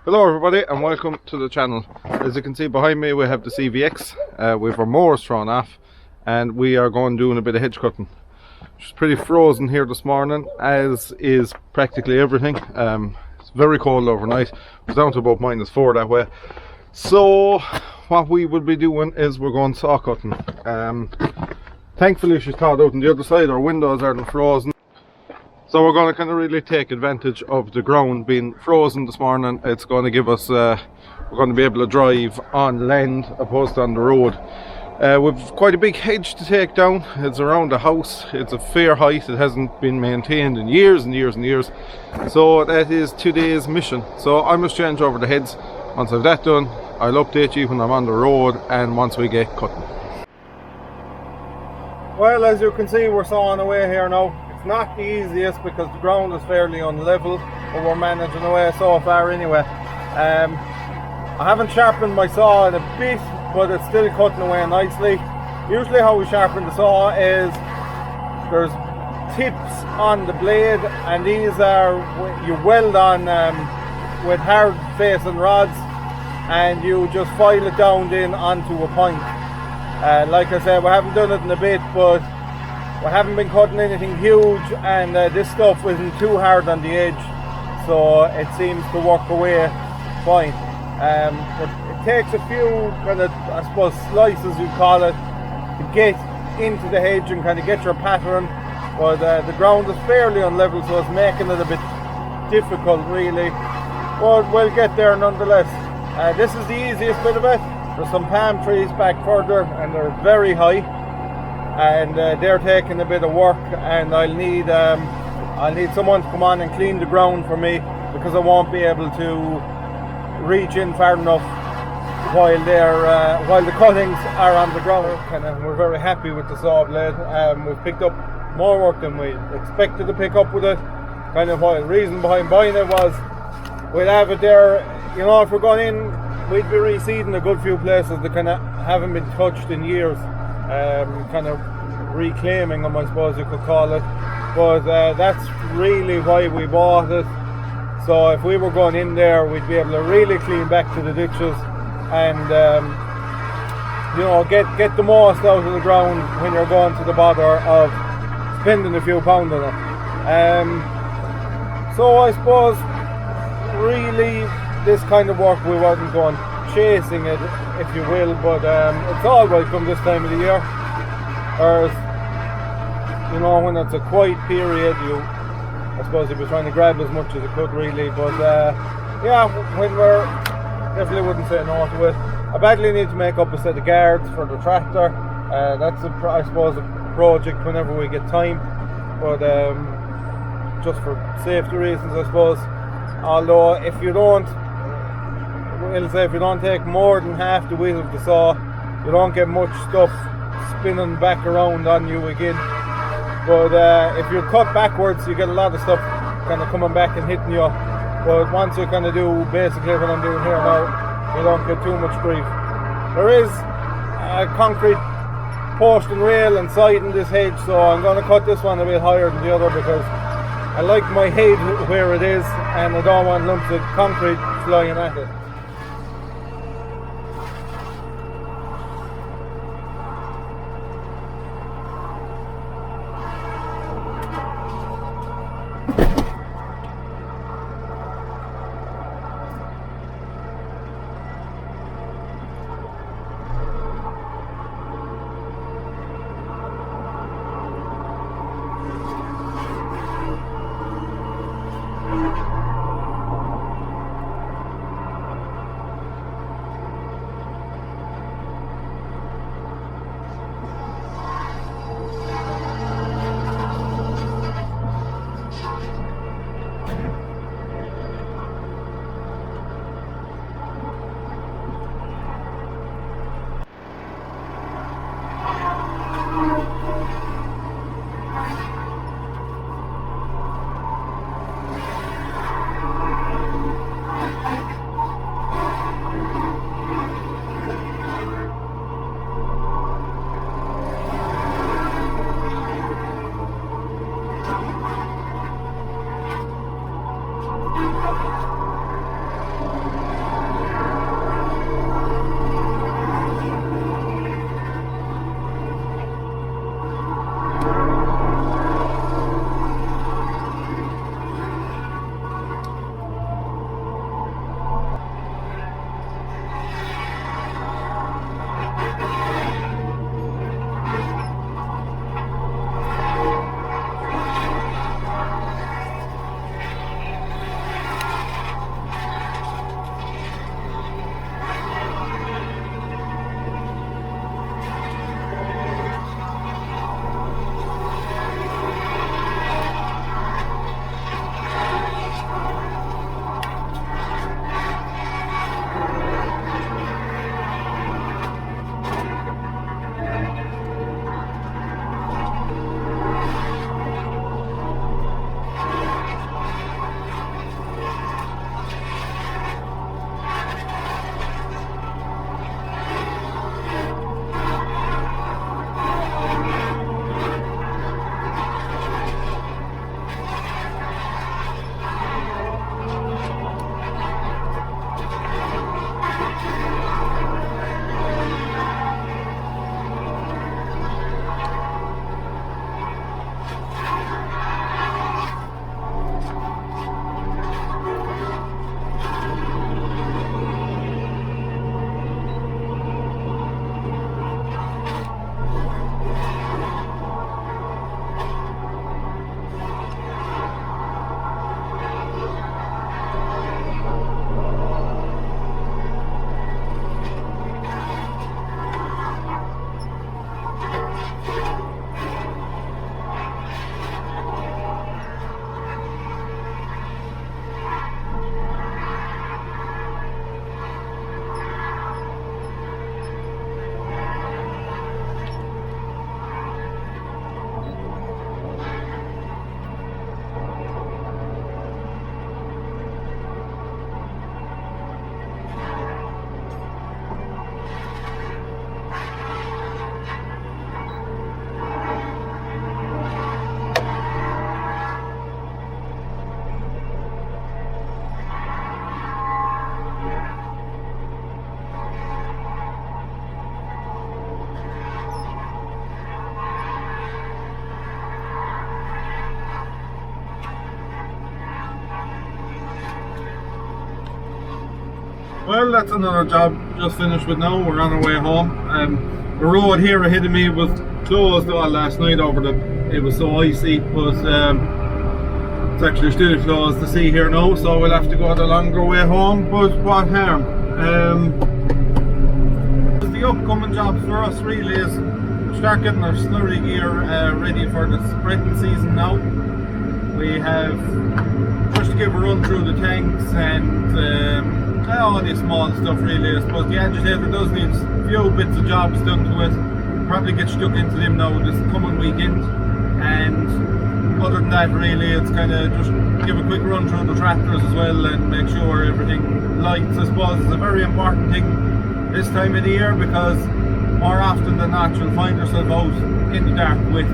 Hello everybody and welcome to the channel. As you can see behind me we have the CVX, we have our mowers thrown off and we are going doing a bit of hedge cutting. It's pretty frozen here this morning, as is practically everything. It's very cold overnight, it was down to about -4 that way. So what we will be doing is we're going saw cutting. Thankfully she's thawed out on the other side, our windows aren't frozen. So we're going to kind of really take advantage of the ground being frozen this morning. It's going to give us, we're going to be able to drive on land opposed to on the road. We've quite a big hedge to take down. It's around the house. It's a fair height. It hasn't been maintained in years and years and years. So that is today's mission. So I must change over the heads. Once I've that done, I'll update you when I'm on the road and once we get cutting. Well, as you can see, we're sawing away here now. Not the easiest because the ground is fairly unlevel, but we're managing away so far anyway. I haven't sharpened my saw in a bit, but it's still cutting away nicely. Usually how we sharpen the saw is there's tips on the blade, and these are, you weld on with hard facing rods and you just file it down then onto a point. Like I said, we haven't done it in a bit, but we haven't been cutting anything huge, and this stuff isn't too hard on the edge, so it seems to work away fine. But it takes a few kind of, I suppose, slices you call it, to get into the hedge and kind of get your pattern. But the ground is fairly unlevel, so it's making it a bit difficult really, but we'll get there nonetheless. This is the easiest bit of it. There's some palm trees back further and they're very high, and they're taking a bit of work, and I'll need someone to come on and clean the ground for me, because I won't be able to reach in far enough while the cuttings are on the ground. And we're very happy with the saw blade. We've picked up more work than we expected to pick up with it. Kind of the reason behind buying it was we'd have it there, you know, if we're going in, we'd be reseeding a good few places that kind of haven't been touched in years. Kind of reclaiming them, I suppose you could call it, but that's really why we bought it. So if we were going in there, we'd be able to really clean back to the ditches and you know, get the most out of the ground when you're going to the bother of spending a few pounds on it. So I suppose really this kind of work we wasn't going chasing it, if you will, but it's all welcome this time of the year. Or, you know, when it's a quiet period, I suppose you'll be trying to grab as much as you could really, but yeah, when we're, definitely wouldn't say no to it. I badly need to make up a set of guards for the tractor. That's I suppose a project whenever we get time, but just for safety reasons I suppose. Although if you don't take more than half the weight of the saw, you don't get much stuff spinning back around on you again. But if you cut backwards, you get a lot of stuff kind of coming back and hitting you. But once you kind of do basically what I'm doing here now, you don't get too much grief. There is a concrete post and rail inside in this hedge, so I'm going to cut this one a bit higher than the other because I like my head where it is and I don't want lumps of concrete flying at it. Well, that's another job just finished with now. We're on our way home. The road here ahead of me was closed all last night it was so icy, but it's actually still closed to see here now, so we'll have to go the longer way home, but what harm. The upcoming jobs for us really is start getting our slurry gear ready for the spreading season now. We have just to give a run through the tanks and all this small stuff really. I suppose the agitator does need a few bits of jobs done to it. Probably get stuck into them now this coming weekend, and other than that really it's kind of just give a quick run through the tractors as well and make sure everything lights. I suppose is a very important thing this time of the year, because more often than not you'll find yourself out in the dark with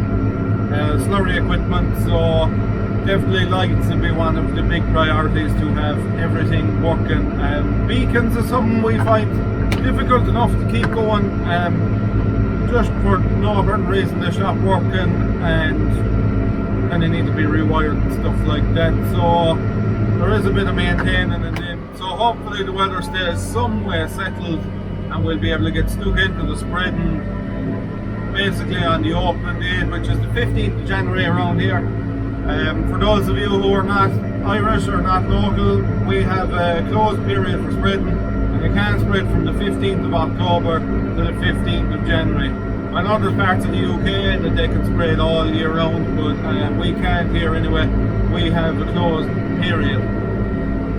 slurry equipment, so definitely lights will be one of the big priorities, to have everything working. Beacons is something we find difficult enough to keep going, just for no apparent reason they stop working and kind of need to be rewired and stuff like that, so there is a bit of maintaining in them. So hopefully the weather stays some way settled and we'll be able to get stuck into the spreading basically on the opening date, which is the 15th of January around here. For those of you who are not Irish or not local, we have a closed period for spreading, and you can't spread from the 15th of October to the 15th of January. I know there's parts of the UK that they can spread all year round, but we can't here anyway. We have a closed period.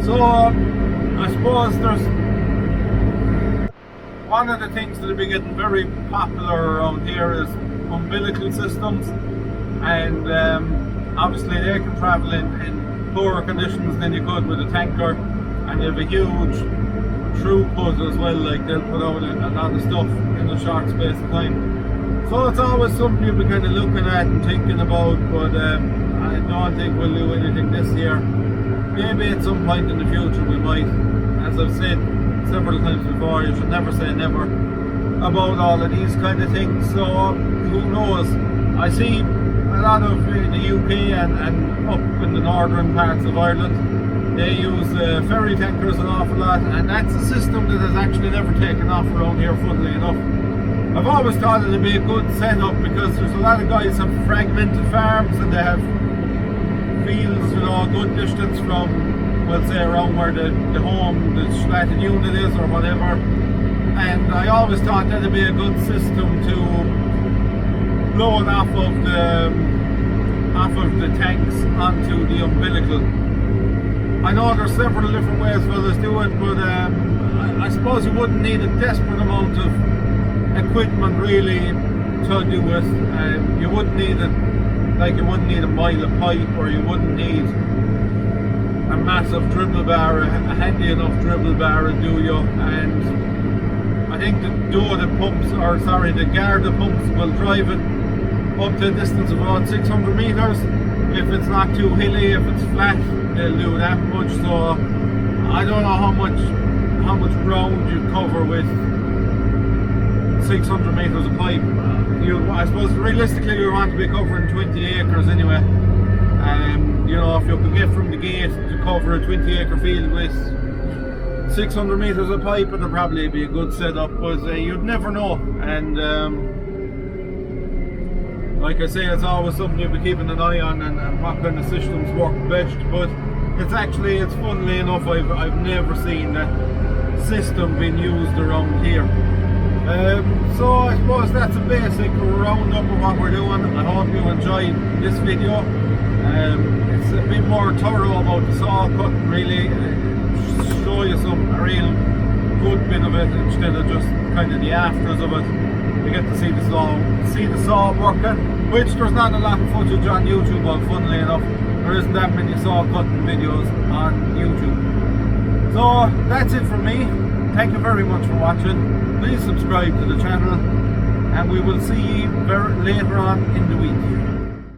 So I suppose there's one of the things that will be getting very popular around here is umbilical systems, and obviously they can travel in poorer conditions than you could with a tanker, and they have a huge throughput as well, like they'll put out a lot of stuff in a short space of time. So it's always something you'll be kind of looking at and thinking about, but I don't think we'll do anything this year. Maybe at some point in the future we might. As I've said several times before, you should never say never about all of these kind of things, so who knows. I see a lot of in the UK and up in the northern parts of Ireland, they use ferry tankers an awful lot, and that's a system that has actually never taken off around here, funnily enough. I've always thought it'd be a good setup, because there's a lot of guys have fragmented farms and they have fields, you know, a good distance from, we'll say, around where the home, the slatted unit is or whatever, and I always thought that'd be a good system to blow it off of the tanks onto the umbilical. I know there's several different ways fellas do it, but I suppose you wouldn't need a desperate amount of equipment really to do it. You wouldn't need you wouldn't need a mile of pipe, or you wouldn't need a massive dribble bar, a handy enough dribble bar, do you? And I think the Garda pumps will drive it up to a distance of about 600 meters. If it's not too hilly, if it's flat, they'll do that much. So I don't know how much ground you cover with 600 meters of pipe. I suppose realistically you want to be covering 20 acres anyway. You know, if you could get from the gate to cover a 20-acre field with 600 meters of pipe, it'll probably be a good setup, but you'd never know. And like I say, it's always something you'll be keeping an eye on, and what kind of systems work best. But it's funnily enough, I've never seen that system being used around here. So I suppose that's a basic roundup of what we're doing. I hope you enjoyed this video. It's a bit more thorough about the saw cutting, really. Show you a real good bit of it instead of just kind of the afters of it. You get to see the saw working, which there's not a lot of footage on YouTube of, funnily enough. There isn't that many saw cutting videos on YouTube. So that's it from me. Thank you very much for watching. Please subscribe to the channel, and we will see you later on in the week.